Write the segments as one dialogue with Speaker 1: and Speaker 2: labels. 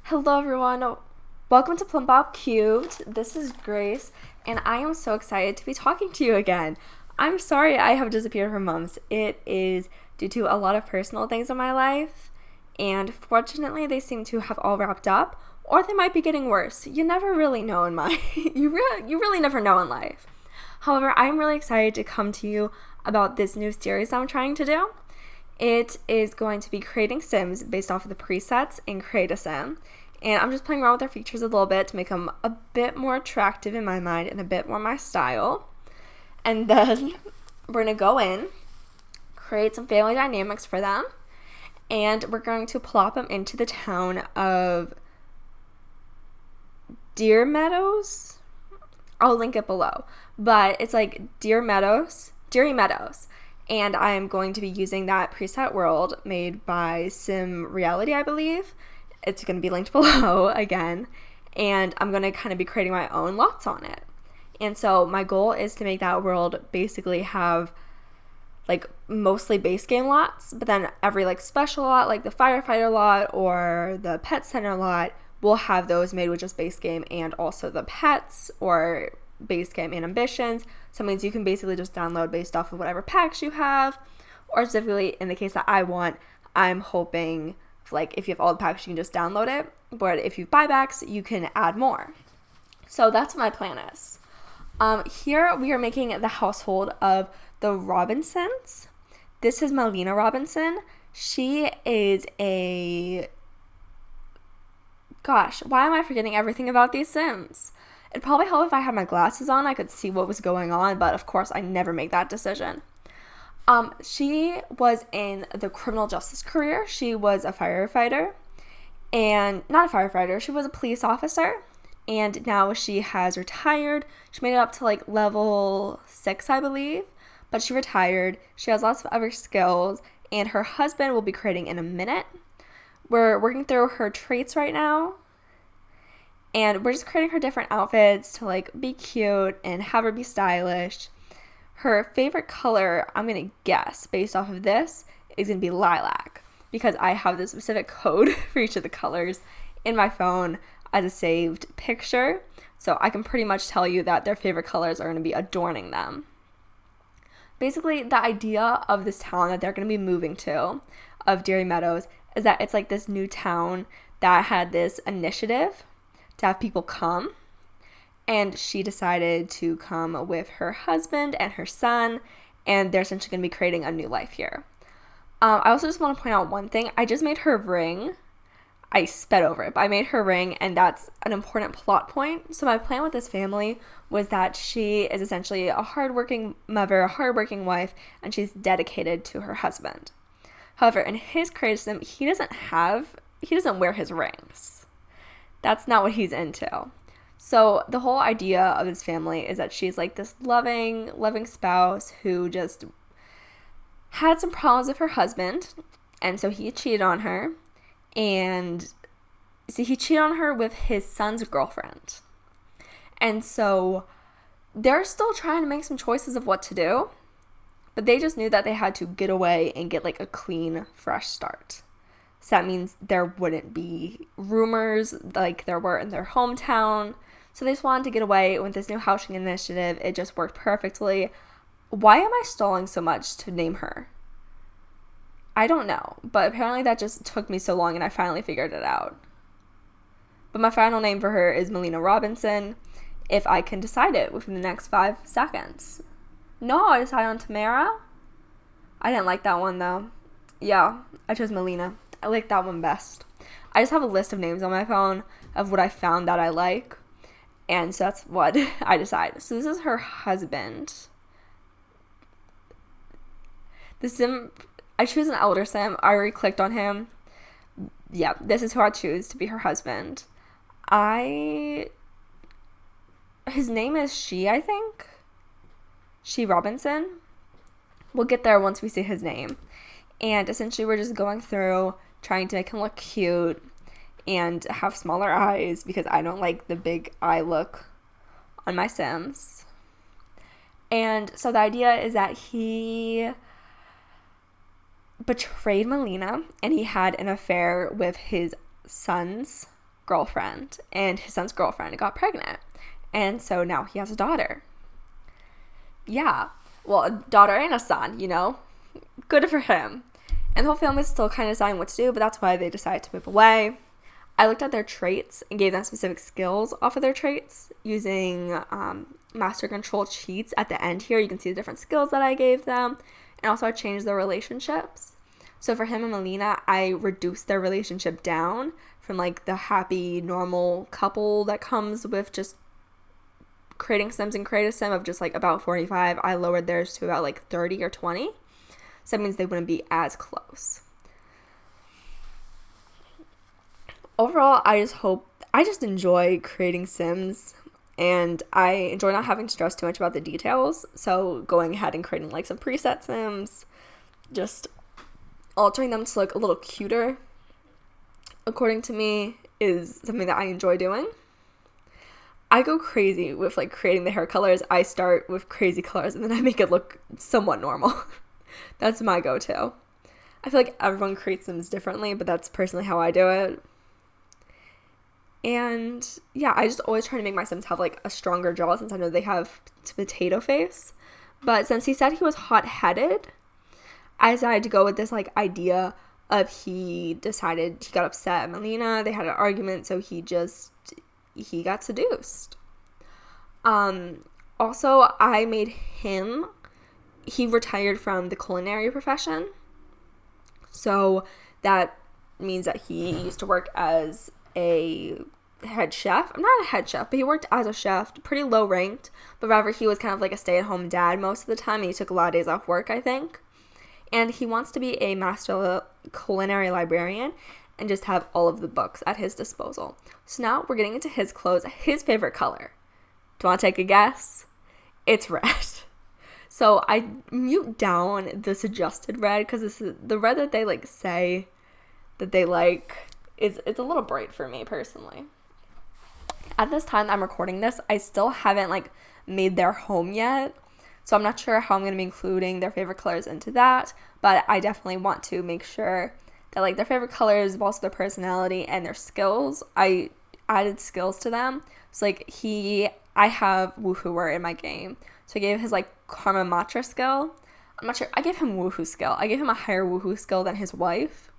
Speaker 1: Hello everyone, welcome to Plumbob Cubed. This is Grace, and I am so excited to be talking to you again. I'm sorry I have disappeared for months. It is due to a lot of personal things in my life, and fortunately they seem to have all wrapped up, or they might be getting worse. You never really know in you really never know in life. However, I'm really excited to come to you about this new series I'm trying to do. It is going to be creating Sims based off of the presets in Create a Sim. And I'm just playing around with their features a little bit to make them a bit more attractive in my mind and a bit more my style. And then we're going to go in, create some family dynamics for them, and we're going to plop them into the town of Meadows. I'll link it below. But it's like Deery Meadows. And I'm going to be using that preset world made by Realty, I believe. It's going to be linked below again. And I'm going to kind of be creating my own lots on it. And so my goal is to make that world basically have like mostly base game lots, but then every like special lot, like the firefighter lot or the pet center lot, will have those made with just base game and also the pets or base game and ambitions. So it means you can basically just download based off of whatever packs you have, or specifically in the case that I want, I'm hoping like if you have all the packs you can just download it, but if you have buybacks you can add more. So that's what my plan is. Here we are making the household of the Robinsons. This is Malina Robinson. She is why am I forgetting everything about these Sims? It'd probably help if I had my glasses on. I could see what was going on, but of course I never make that decision. She was in the criminal justice career. She was a firefighter, and not a firefighter, she was a police officer, and now she has retired. She made it up to like level 6, I believe, but she retired. She has lots of other skills, and her husband will be creating in a minute. We're working through her traits right now, and we're just creating her different outfits to like be cute and have her be stylish. Her favorite color, I'm going to guess based off of this, is going to be lilac, because I have the specific code for each of the colors in my phone as a saved picture. So I can pretty much tell you that their favorite colors are going to be adorning them. Basically, the idea of this town that they're going to be moving to, of Deery Meadows, is that it's like this new town that had this initiative to have people come, and she decided to come with her husband and her son, and they're essentially going to be creating a new life here. I also just want to point out one thing. I just made her ring. I sped over it, but I made her ring, and that's an important plot point. So my plan with this family was that she is essentially a hardworking mother, a hardworking wife, and she's dedicated to her husband. However, in his criticism, he doesn't wear his rings. That's not what he's into. So the whole idea of his family is that she's like this loving spouse who just had some problems with her husband, and so he cheated on her. And see, he cheated on her with his son's girlfriend. And so they're still trying to make some choices of what to do, but they just knew that they had to get away and get like a clean, fresh start. So that means there wouldn't be rumors like there were in their hometown. So they just wanted to get away with this new housing initiative. It just worked perfectly. Why am I stalling so much to name her? I don't know, but apparently that just took me so long and I finally figured it out. But my final name for her is Malina Robinson, if I can decide it within the next 5 seconds. No, I decided on Tamara. I didn't like that one though. Yeah, I chose Malina. I like that one best. I just have a list of names on my phone of what I found that I like, and so that's what I decided. So this is her husband. The Sim, I choose an elder Sim. I already clicked on him. Yeah, this is who I choose to be her husband. His name is Shi, I think. Shi Robinson. We'll get there once we see his name. And essentially we're just going through trying to make him look cute and have smaller eyes, because I don't like the big eye look on my Sims. And so the idea is that he betrayed Malina, and he had an affair with his son's girlfriend and his son's girlfriend got pregnant. And so now he has a daughter. Yeah. Well, a daughter and a son, you know? Good for him. And the whole family's still kind of deciding what to do, but that's why they decided to move away. I looked at their traits and gave them specific skills off of their traits using master control cheats at the end here. You can see the different skills that I gave them. And also I changed their relationships. So for him and Malina, I reduced their relationship down from like the happy, normal couple that comes with just creating Sims and create a Sim of just like about 45. I lowered theirs to about like 30 or 20. So that means they wouldn't be as close. Overall, I just enjoy creating Sims, and I enjoy not having to stress too much about the details. So going ahead and creating like some preset Sims, just altering them to look a little cuter, according to me, is something that I enjoy doing. I go crazy with like creating the hair colors. I start with crazy colors and then I make it look somewhat normal. That's my go-to. I feel like everyone creates Sims differently, but that's personally how I do it. And yeah, I just always try to make my Sims have like a stronger jaw since I know they have potato face. But since he said he was hot-headed, I decided to go with this like idea of he got upset at Malina. They had an argument, so he got seduced. Also, I made he retired from the culinary profession. So that means that he used to work as a head chef. I'm not a head chef, but he worked as a chef, pretty low ranked, but rather he was kind of like a stay-at-home dad most of the time, and he took a lot of days off work, I think. And he wants to be a master culinary librarian and just have all of the books at his disposal. So now we're getting into his clothes. His favorite color. Do you want to take a guess? It's red. So I mute down the suggested red because this is the red that they like say that they like it's a little bright for me personally. At this time that I'm recording this, I still haven't like made their home yet. So I'm not sure how I'm going to be including their favorite colors into that, but I definitely want to make sure that like their favorite colors, but also their personality and their skills. I added skills to them. So like I have Woohooer in my game. So I gave his like Karma Matra skill. I'm not sure. I gave him Woohoo skill. I gave him a higher Woohoo skill than his wife.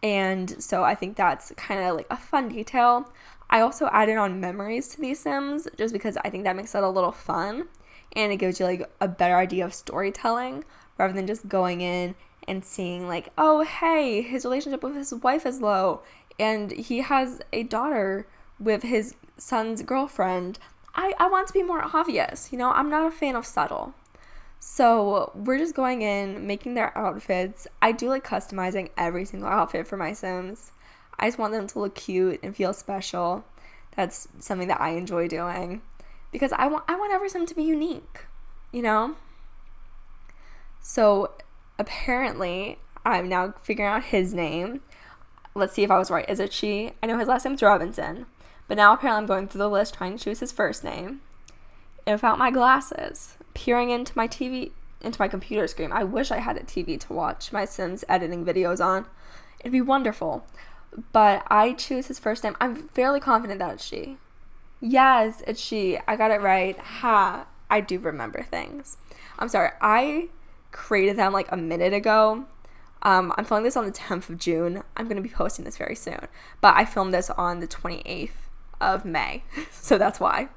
Speaker 1: And so I think that's kind of like a fun detail. I also added on memories to these Sims just because I think that makes it a little fun. And it gives you like a better idea of storytelling rather than just going in and seeing like, oh, hey, his relationship with his wife is low and he has a daughter with his son's girlfriend. I want to be more obvious, you know, I'm not a fan of subtle. So we're just going in, making their outfits. I do like customizing every single outfit for my Sims. I just want them to look cute and feel special. That's something that I enjoy doing because I want every Sim to be unique, you know? So apparently I'm now figuring out his name. Let's see if I was right. Is it Shi? I know his last name's Robinson. But now apparently I'm going through the list trying to choose his first name. And without my glasses, peering into my computer screen. I wish I had a TV to watch my Sims editing videos on. It'd be wonderful. But I choose his first name. I'm fairly confident that it's Shi. Yes, it's Shi. I got it right. Ha. I do remember things. I'm sorry. I created them like a minute ago. I'm filming this on the 10th of June. I'm going to be posting this very soon. But I filmed this on the 28th of May. So that's why.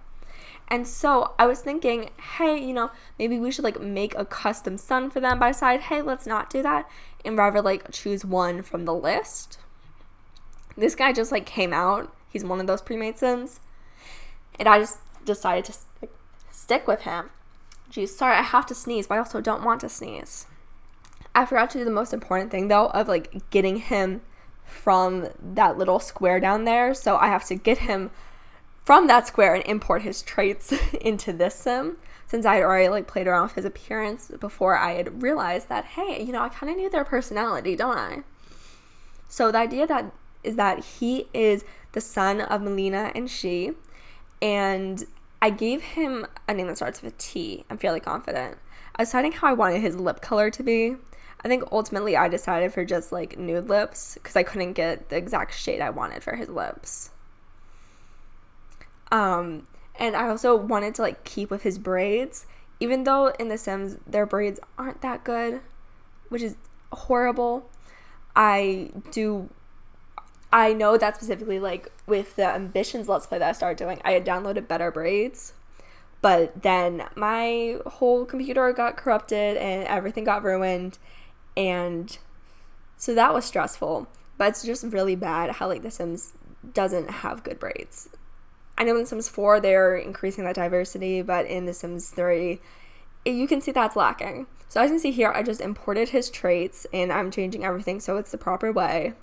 Speaker 1: And so I was thinking, hey, you know, maybe we should like make a custom son for them. But I decided, hey, let's not do that. And rather like choose one from the list. This guy just like came out. He's one of those pre-made Sims. And I just decided to like, stick with him. Geez, sorry, I have to sneeze, but I also don't want to sneeze. I forgot to do the most important thing, though, of, like, getting him from that little square down there. So I have to get him from that square and import his traits into this Sim. Since I had already, like, played around with his appearance before I had realized that, hey, you know, I kind of knew their personality, don't I? So the idea is that he is the son of Malina and Shi. And I gave him a name that starts with a T. I'm fairly confident. I was deciding how I wanted his lip color to be. I think ultimately I decided for just like nude lips because I couldn't get the exact shade I wanted for his lips. And I also wanted to like keep with his braids, even though in The Sims their braids aren't that good, which is horrible. I know that specifically, like with the Ambitions Let's Play that I started doing, I had downloaded better braids, but then my whole computer got corrupted and everything got ruined, and so that was stressful. But it's just really bad how like The Sims doesn't have good braids. I know in The Sims 4 they're increasing that diversity, but in The Sims 3 you can see that's lacking. So as you can see here, I just imported his traits and I'm changing everything so it's the proper way.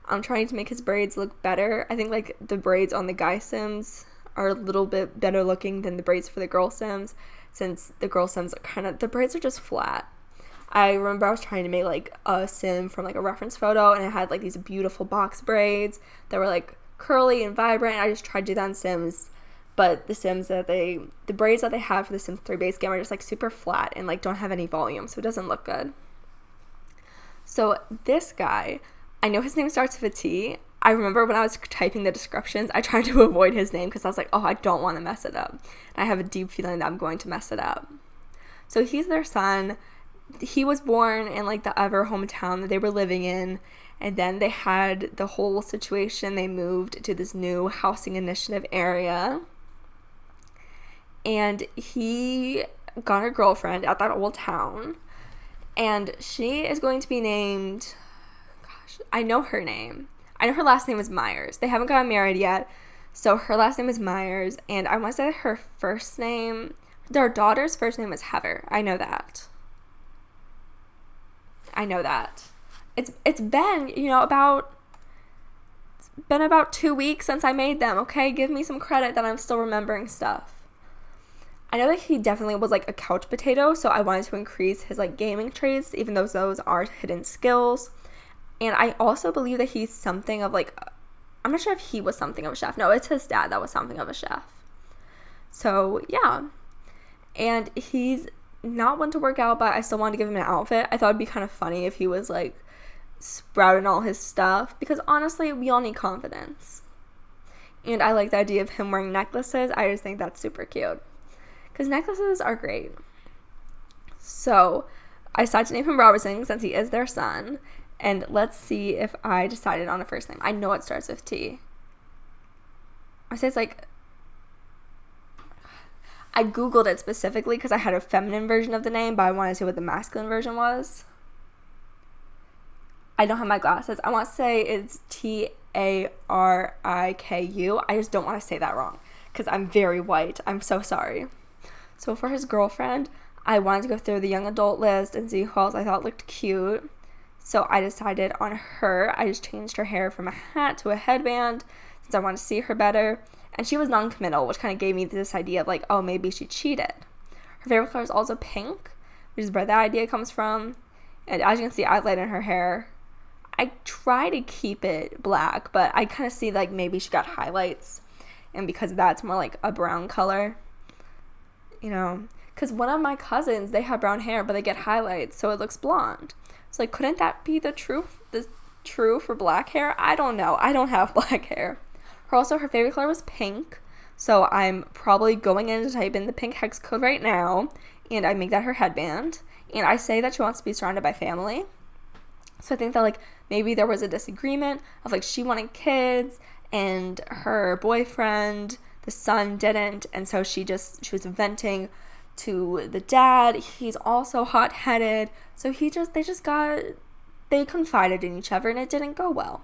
Speaker 1: I'm trying to make his braids look better. I think like the braids on the guy Sims are a little bit better looking than the braids for the girl Sims, since the girl Sims are kind of, the braids are just flat. I remember I was trying to make like a Sim from like a reference photo, and it had like these beautiful box braids that were like curly and vibrant. I just tried to do that in Sims, but the braids that they have for the Sims 3 base game are just like super flat and like don't have any volume, so it doesn't look good. So this guy, I know his name starts with a T. I remember when I was typing the descriptions, I tried to avoid his name because I was like, oh, I don't want to mess it up. And I have a deep feeling that I'm going to mess it up. So he's their son. He was born in like the other hometown that they were living in, and then they had the whole situation. They moved to this new housing initiative area, and he got a girlfriend at that old town, and she is going to be named, gosh, I know her name. I know her last name is Myers. They haven't gotten married yet, so her last name is Myers, and I want to say her first name, their daughter's first name is Heather. I know that. It's been, about 2 weeks since I made them, okay? Give me some credit that I'm still remembering stuff. I know that he definitely was like a couch potato, so I wanted to increase his like gaming traits, even though those are hidden skills. And I also believe that he's something of like, I'm not sure if he was something of a chef. No, it's his dad that was something of a chef. So yeah. And he's not one to work out, but I still wanted to give him an outfit. I thought it'd be kind of funny if he was like sprouting all his stuff, because honestly, we all need confidence. And I like the idea of him wearing necklaces. I just think that's super cute, because necklaces are great. So I decided to name him Robinson since he is their son. And let's see if I decided on a first name. I know it starts with T. I say it's like, I googled it specifically because I had a feminine version of the name, but I wanted to see what the masculine version was. I don't have my glasses. I want to say it's Tariku. I just don't want to say that wrong because I'm very white. I'm so sorry. So for his girlfriend, I wanted to go through the young adult list and see who else I thought looked cute. So I decided on her. I just changed her hair from a hat to a headband since I wanted to see her better. And she was non-committal, which kind of gave me this idea of like, oh, maybe she cheated. Her favorite color is also pink, which is where that idea comes from. And as you can see, I lightened her hair. I try to keep it black, but I kind of see like maybe she got highlights. And because that's more like a brown color, because one of my cousins, they have brown hair, but they get highlights, so it looks blonde. So like, couldn't that be the true for black hair? I don't know. I don't have black hair. Her favorite color was pink, so I'm probably going in to type in the pink hex code right now, and I make that her headband. And I say that she wants to be surrounded by family. So I think that like maybe there was a disagreement of like she wanted kids and her boyfriend, the son, didn't, and so she was venting to the dad. He's also hot-headed, so they confided in each other and it didn't go well.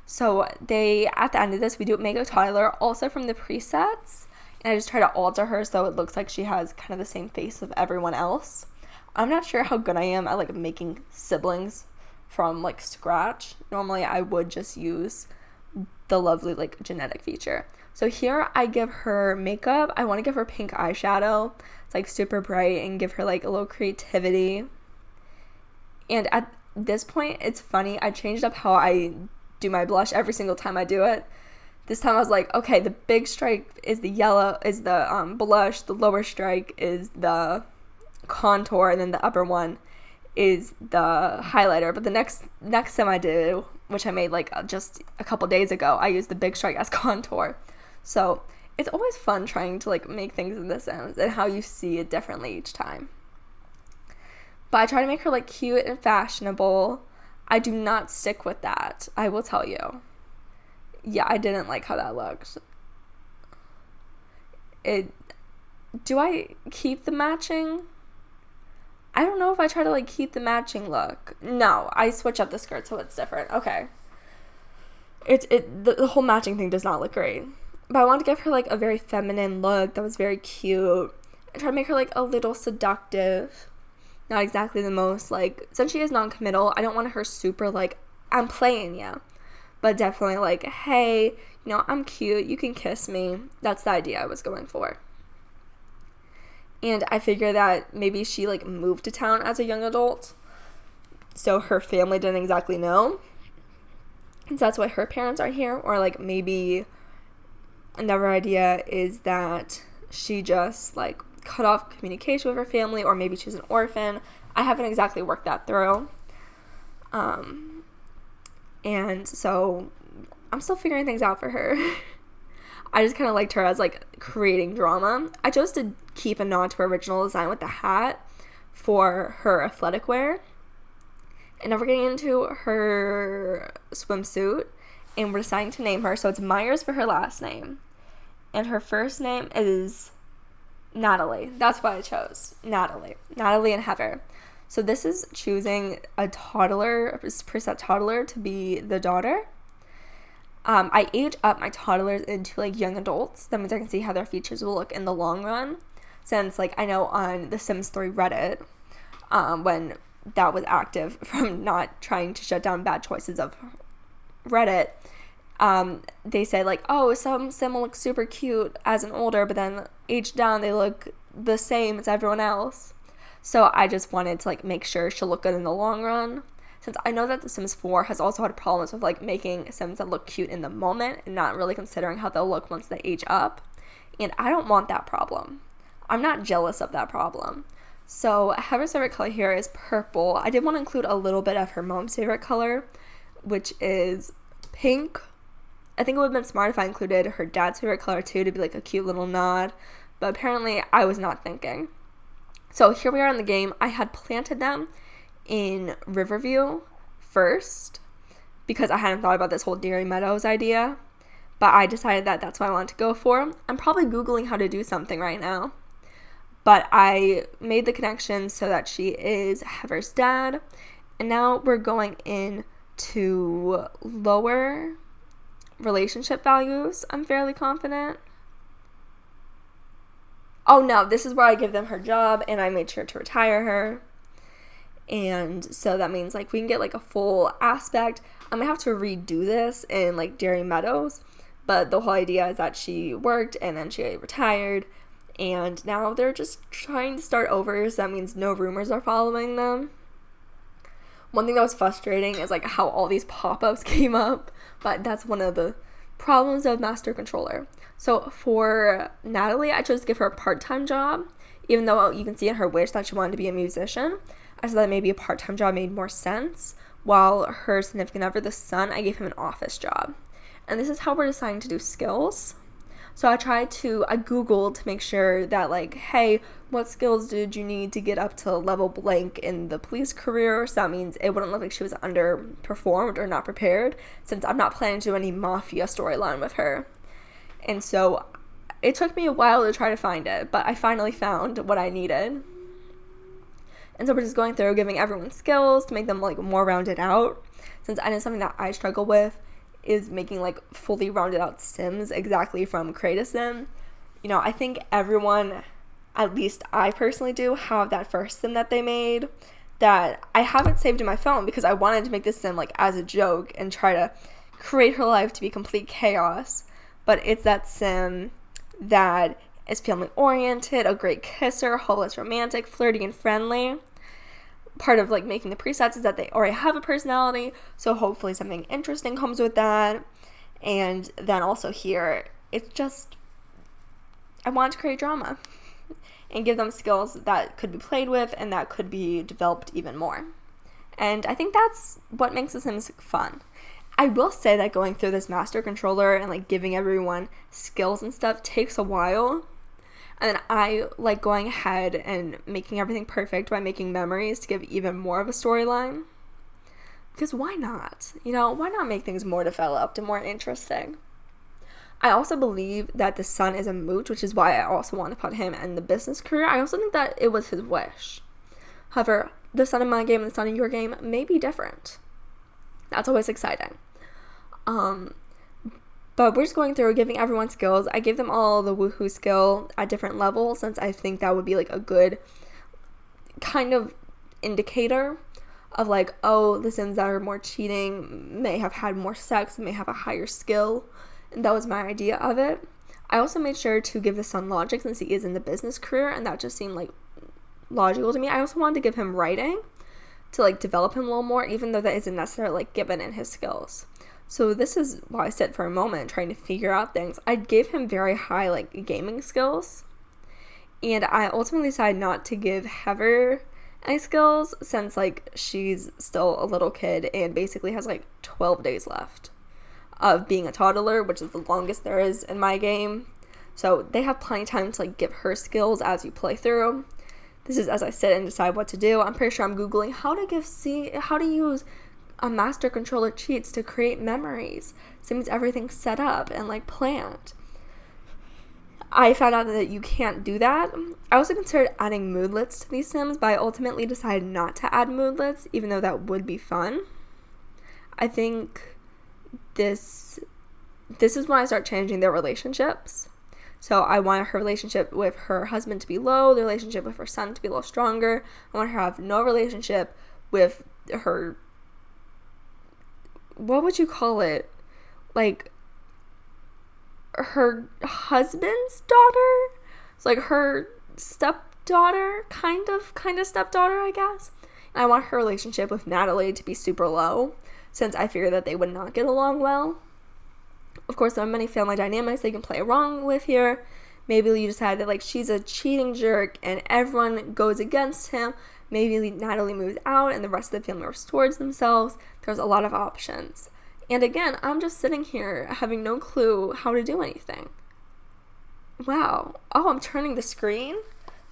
Speaker 1: So at the end of this, we do Mego Tyler, also from the presets, and I just try to alter her so it looks like she has kind of the same face of everyone else. I'm not sure how good I am at like making siblings from like scratch. Normally I would just use the lovely like genetic feature. So here I give her makeup. I want to give her pink eyeshadow. It's like super bright and give her like a little creativity. And at this point, it's funny, I changed up how I do my blush every single time I do it. This time I was like, okay, the big stripe is the yellow, is the blush, the lower stripe is the contour, and then the upper one is the highlighter. But the next sim I do, which I made like just a couple days ago, I used the Big Strike as contour. So it's always fun trying to like make things in the Sims and how you see it differently each time. But I try to make her like cute and fashionable. I do not stick with that, I will tell you. Yeah, I didn't like how that looked. Do I keep the matching? I don't know if I try to like keep the matching look. No, I switch up the skirt so it's different. Okay. The whole matching thing does not look great. But I wanted to give her like a very feminine look that was very cute. I try to make her like a little seductive. Not exactly the most like, since she is non-committal, I don't want her super like, I'm playing ya. But definitely like, hey, you know, I'm cute, you can kiss me. That's the idea I was going for. And I figure that maybe she like moved to town as a young adult, so her family didn't exactly know. And so that's why her parents aren't here. Or like maybe another idea is that she just like cut off communication with her family, or maybe she's an orphan. I haven't exactly worked that through. And so I'm still figuring things out for her. I just kind of liked her as like creating drama. I chose to keep a nod to her original design with the hat for her athletic wear. And now we're getting into her swimsuit, and we're deciding to name her. So it's Myers for her last name, and her first name is Natalie. That's what I chose. Natalie and Heather. So this is choosing a preset toddler to be the daughter. I age up my toddlers into like young adults. That means I can see how their features will look in the long run. Since like I know on the Sims 3 Reddit, when that was active from not trying to shut down bad choices of Reddit, they said like, oh, some Sim will look super cute as an older, but then aged down they look the same as everyone else. So I just wanted to like make sure she'll look good in the long run. Since I know that The Sims 4 has also had problems with like making Sims that look cute in the moment and not really considering how they'll look once they age up. And I don't want that problem. I'm not jealous of that problem. So Heather's favorite color here is purple. I did want to include a little bit of her mom's favorite color, which is pink. I think it would have been smart if I included her dad's favorite color too, to be like a cute little nod. But apparently I was not thinking. So here we are in the game. I had planted them in Riverview first because I hadn't thought about this whole Deery Meadows idea, but I decided that that's what I wanted to go for. I'm probably Googling how to do something right now, but I made the connection so that she is Heather's dad, and now we're going into lower relationship values, I'm fairly confident. Oh no, this is where I give them her job, and I made sure to retire her. And so that means like we can get like a full aspect. I'm gonna have to redo this in like Deery Meadows, but the whole idea is that she worked and then she retired, and now they're just trying to start over, so that means no rumors are following them. One thing that was frustrating is like how all these pop-ups came up, but that's one of the problems of Master Controller. So for Natalie, I chose to give her a part-time job, even though you can see in her wish that she wanted to be a musician. I said that maybe a part-time job made more sense, while her significant other, the son, I gave him an office job. And this is how we're deciding to do skills. So I Googled to make sure that like, hey, what skills did you need to get up to level blank in the police career? So that means it wouldn't look like she was underperformed or not prepared, since I'm not planning to do any mafia storyline with her. And so it took me a while to try to find it, but I finally found what I needed. And so we're just going through giving everyone skills to make them like more rounded out, since I know something that I struggle with is making like fully rounded out Sims exactly from Create a Sim. You know, I think everyone, at least I personally do, have that first Sim that they made that I haven't saved in my phone because I wanted to make this Sim like as a joke and try to create her life to be complete chaos. But it's that Sim that is family oriented, a great kisser, hopeless romantic, flirty and friendly. Part of like making the presets is that they already have a personality, so hopefully something interesting comes with that. And then also here, it's just, I want to create drama. and give them skills that could be played with and that could be developed even more. And I think that's what makes The Sims fun. I will say that going through this master controller and like giving everyone skills and stuff takes a while. And then I like going ahead and making everything perfect by making memories to give even more of a storyline. Because why not? Why not make things more developed and more interesting? I also believe that the son is a mooch, which is why I also want to put him in the business career. I also think that it was his wish. However, the son in my game and the son in your game may be different. That's always exciting. But we're just going through giving everyone skills. I gave them all the woohoo skill at different levels, since I think that would be like a good kind of indicator of like, oh, the Sims that are more cheating may have had more sex, may have a higher skill. And that was my idea of it. I also made sure to give the son logic, since he is in the business career, and that just seemed like logical to me. I also wanted to give him writing to like develop him a little more, even though that isn't necessarily like given in his skills. So this is why I said for a moment trying to figure out things. I gave him very high like gaming skills, and I ultimately decided not to give Heather any skills, since like she's still a little kid and basically has like 12 days left of being a toddler, which is the longest there is in my game. So they have plenty of time to like give her skills as you play through. This is as I sit and decide what to do. I'm pretty sure I'm Googling how to use a master controller cheats to create memories. Seems everything's set up and like planned. I found out that you can't do that. I also considered adding moodlets to these Sims, but I ultimately decided not to add moodlets, even though that would be fun. I think this is when I start changing their relationships. So I want her relationship with her husband to be low, the relationship with her son to be a little stronger. I want her to have no relationship with her, what would you call it? Like, her husband's daughter? It's like her stepdaughter, kind of stepdaughter, I guess. And I want her relationship with Natalie to be super low, since I figure that they would not get along well. Of course, there are many family dynamics they can play wrong with here. Maybe you decide that like she's a cheating jerk and everyone goes against him. Maybe Natalie moves out and the rest of the family restores themselves. There's a lot of options. And again, I'm just sitting here having no clue how to do anything. Wow. Oh, I'm turning the screen?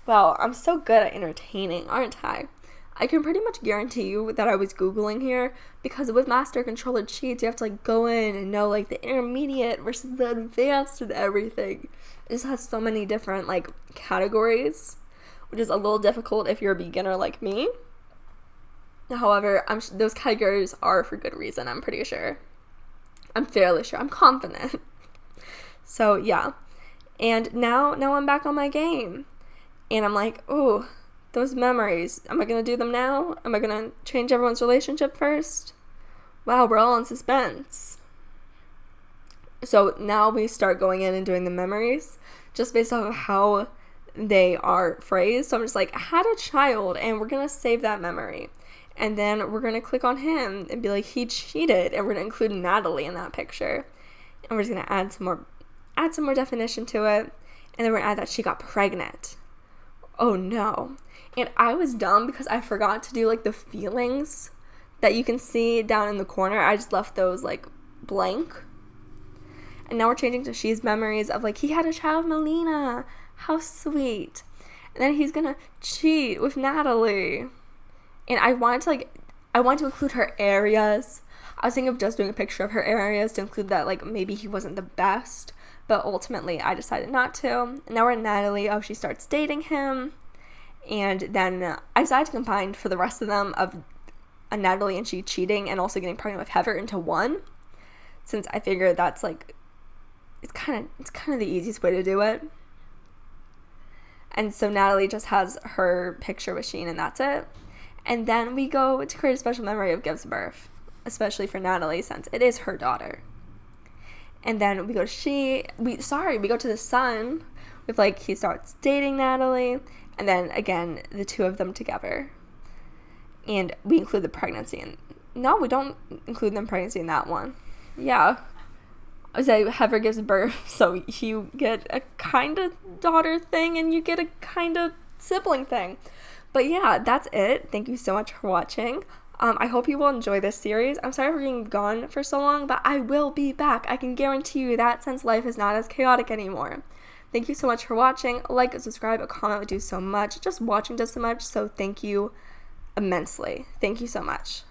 Speaker 1: Wow, I'm so good at entertaining, aren't I? I can pretty much guarantee you that I was Googling here, because with master controller cheats, you have to like go in and know like the intermediate versus the advanced and everything. It just has so many different like categories, which is a little difficult if you're a beginner like me. However, those categories are for good reason, I'm pretty sure. I'm fairly sure. I'm confident. So, yeah. And now I'm back on my game. And I'm like, ooh, those memories. Am I going to do them now? Am I going to change everyone's relationship first? Wow, we're all in suspense. So now we start going in and doing the memories, just based off of how they are phrased. So I'm just like, I had a child, and we're going to save that memory. And then we're going to click on him and be like, he cheated. And we're going to include Natalie in that picture. And we're just going to add some more definition to it. And then we're going to add that she got pregnant. Oh no. And I was dumb because I forgot to do like the feelings that you can see down in the corner. I just left those like blank. And now we're changing to Shi's memories of like, he had a child, Malina. How sweet. And then he's going to cheat with Natalie. And I wanted to include her areas. I was thinking of just doing a picture of her areas to include that, like, maybe he wasn't the best. But ultimately, I decided not to. And now we're at Natalie. Oh, she starts dating him. And then I decided to combine for the rest of them of a Natalie and Shi cheating and also getting pregnant with Heather into one. Since I figured that's, like, it's kind of the easiest way to do it. And so Natalie just has her picture with Shi, and that's it. And then we go to create a special memory of gives birth, especially for Natalie, since it is her daughter. And then we go to Shi. We go to the son with like he starts dating Natalie, and then again the two of them together. And we include the pregnancy. And no, we don't include the pregnancy in that one. Yeah. say Heather gives birth, so you get a kind of daughter thing and you get a kind of sibling thing. But yeah, that's it. Thank you so much for watching. I hope you will enjoy this series. I'm sorry for being gone for so long, but I will be back. I can guarantee you that, since life is not as chaotic anymore. Thank you so much for watching. Like, subscribe, a comment would do so much. Just watching does so much, so thank you immensely. Thank you so much.